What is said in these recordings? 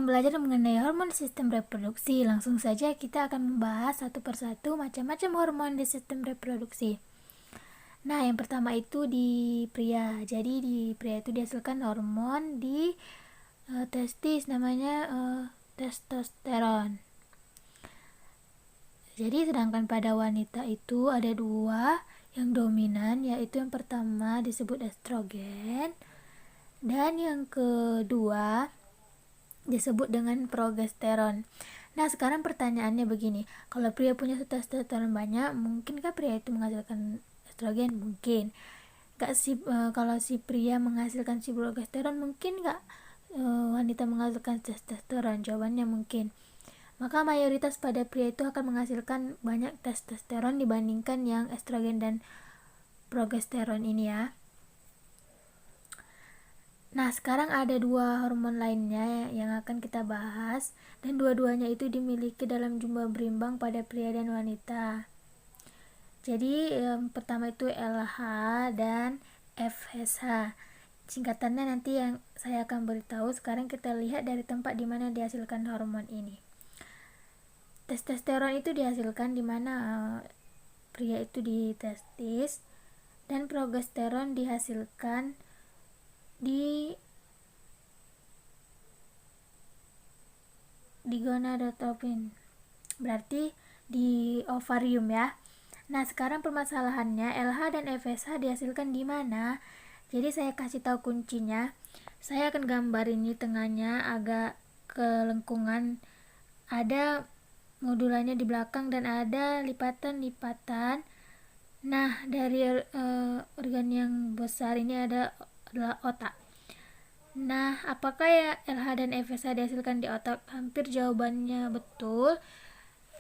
akan belajar mengenai hormon sistem reproduksi. Langsung saja kita akan membahas satu persatu macam-macam hormon di sistem reproduksi. Nah, yang pertama itu di pria. Jadi di pria itu dihasilkan hormon di testis, namanya testosteron. Jadi sedangkan pada wanita itu ada dua yang dominan, yaitu yang pertama disebut estrogen dan yang kedua disebut dengan progesteron. Nah, sekarang pertanyaannya begini, kalau pria punya testosteron banyak, mungkinkah pria itu menghasilkan estrogen? Mungkin. Kalau si pria menghasilkan si progesteron, mungkin nggak wanita menghasilkan testosteron? Jawabannya mungkin. Maka mayoritas pada pria itu akan menghasilkan banyak testosteron dibandingkan yang estrogen dan progesteron ini ya. Nah, sekarang ada dua hormon lainnya yang akan kita bahas, dan dua-duanya itu dimiliki dalam jumlah berimbang pada pria dan wanita. Jadi yang pertama itu LH dan FSH. Singkatannya nanti yang saya akan beritahu. Sekarang kita lihat dari tempat di mana dihasilkan hormon ini. Testosteron itu dihasilkan di mana pria itu di testis, dan progesteron dihasilkan di gonadotropin, berarti di ovarium ya. Nah, sekarang permasalahannya LH dan FSH dihasilkan di mana? Jadi saya kasih tahu kuncinya. Saya akan gambar ini tengahnya agak kelengkungan, ada modulannya di belakang dan ada lipatan-lipatan. Nah, dari organ yang besar ini adalah otak. Nah, apakah ya LH dan FSH dihasilkan di otak? Hampir jawabannya betul.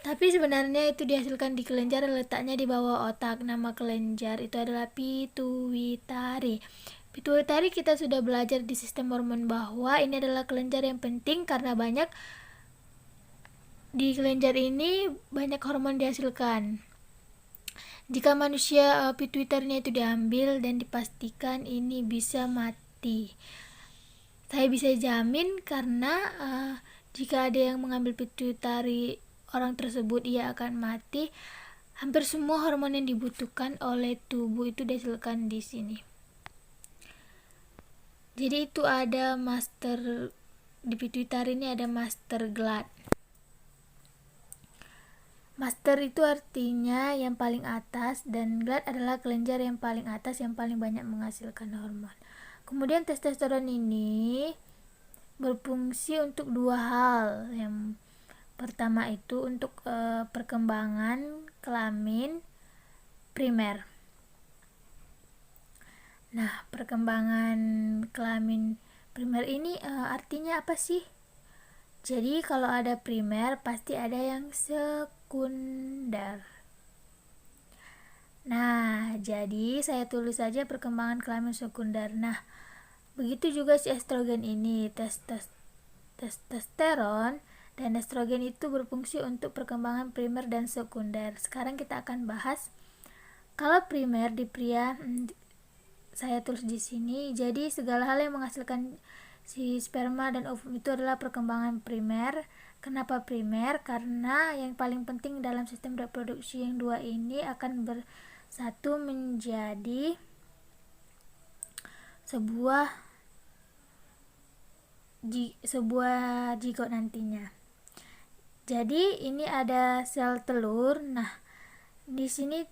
Tapi sebenarnya itu dihasilkan di kelenjar, letaknya di bawah otak. Nama kelenjar itu adalah pituitari. Pituitari kita sudah belajar di sistem hormon bahwa ini adalah kelenjar yang penting karena di kelenjar ini banyak hormon dihasilkan. Jika manusia pituitarinya itu diambil dan dipastikan ini bisa mati. Saya bisa jamin karena jika ada yang mengambil pituitari orang tersebut, ia akan mati. Hampir semua hormon yang dibutuhkan oleh tubuh itu dihasilkan di sini. Jadi itu ada master di pituitari ini, ada master gland. Master itu artinya yang paling atas, dan gland adalah kelenjar yang paling atas yang paling banyak menghasilkan hormon. Kemudian testosteron ini berfungsi untuk dua hal. Yang pertama itu untuk perkembangan kelamin primer. Nah, perkembangan kelamin primer ini artinya apa sih? Jadi kalau ada primer pasti ada yang sekunder. Nah, jadi saya tulis saja perkembangan kelamin sekunder. Nah, begitu juga si estrogen ini, testosteron dan estrogen itu berfungsi untuk perkembangan primer dan sekunder. Sekarang kita akan bahas kalau primer di pria, saya tulis di sini. Jadi segala hal yang menghasilkan si sperma dan ovum itu adalah perkembangan primer. Kenapa primer? Karena yang paling penting dalam sistem reproduksi yang dua ini akan bersatu menjadi sebuah zigot nantinya. Jadi ini ada sel telur. Nah, di sini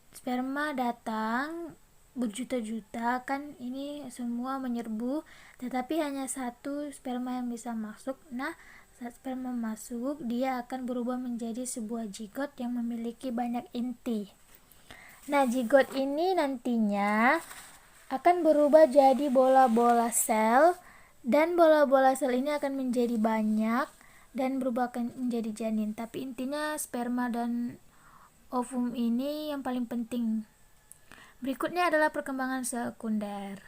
sperma datang berjuta-juta, kan ini semua menyerbu, tetapi hanya satu sperma yang bisa masuk. Nah, saat sperma masuk, dia akan berubah menjadi sebuah zigot yang memiliki banyak inti. Nah, zigot ini nantinya akan berubah jadi bola-bola sel, dan bola-bola sel ini akan menjadi banyak dan berubah menjadi janin. Tapi intinya sperma dan ovum ini yang paling penting. Berikutnya adalah perkembangan sekunder.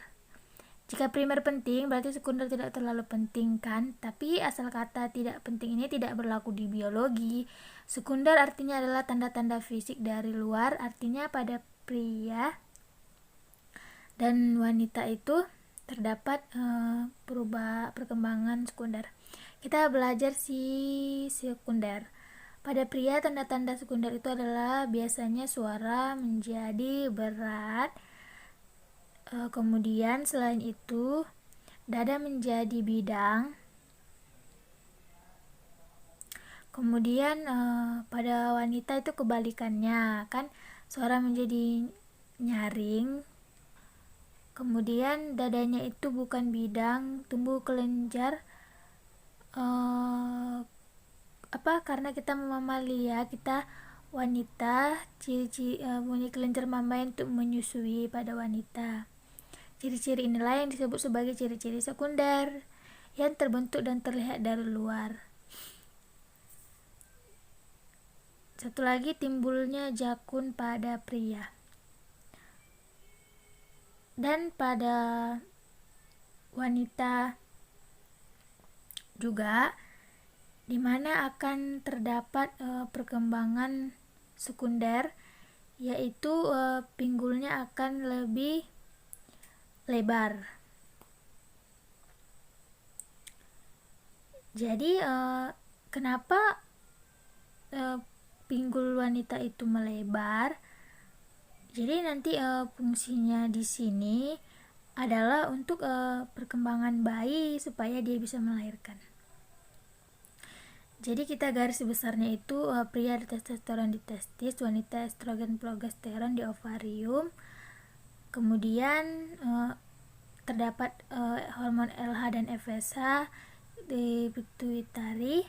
Jika primer penting, berarti sekunder tidak terlalu penting, kan? Tapi asal kata tidak penting ini tidak berlaku di biologi. Sekunder artinya adalah tanda-tanda fisik dari luar, artinya pada pria dan wanita itu terdapat perkembangan sekunder. Kita belajar sekunder. Pada pria, tanda-tanda sekunder itu adalah biasanya suara menjadi berat, kemudian selain itu dada menjadi bidang, kemudian pada wanita itu kebalikannya kan, suara menjadi nyaring, kemudian dadanya itu bukan bidang, tumbuh kelenjar, karena kita mamalia, kita wanita, ciri-ciri punya kelenjar mamalia untuk menyusui pada wanita. Ciri-ciri inilah yang disebut sebagai ciri-ciri sekunder yang terbentuk dan terlihat dari luar. Satu lagi, timbulnya jakun pada pria. Dan pada wanita juga, di mana akan terdapat perkembangan sekunder, yaitu pinggulnya akan lebih lebar. Jadi kenapa pinggul wanita itu melebar? Jadi nanti fungsinya di sini adalah untuk perkembangan bayi supaya dia bisa melahirkan. Jadi kita garis besarnya itu pria ada testosteron di testis, wanita estrogen progesteron di ovarium, kemudian terdapat hormon LH dan FSH di pituitari,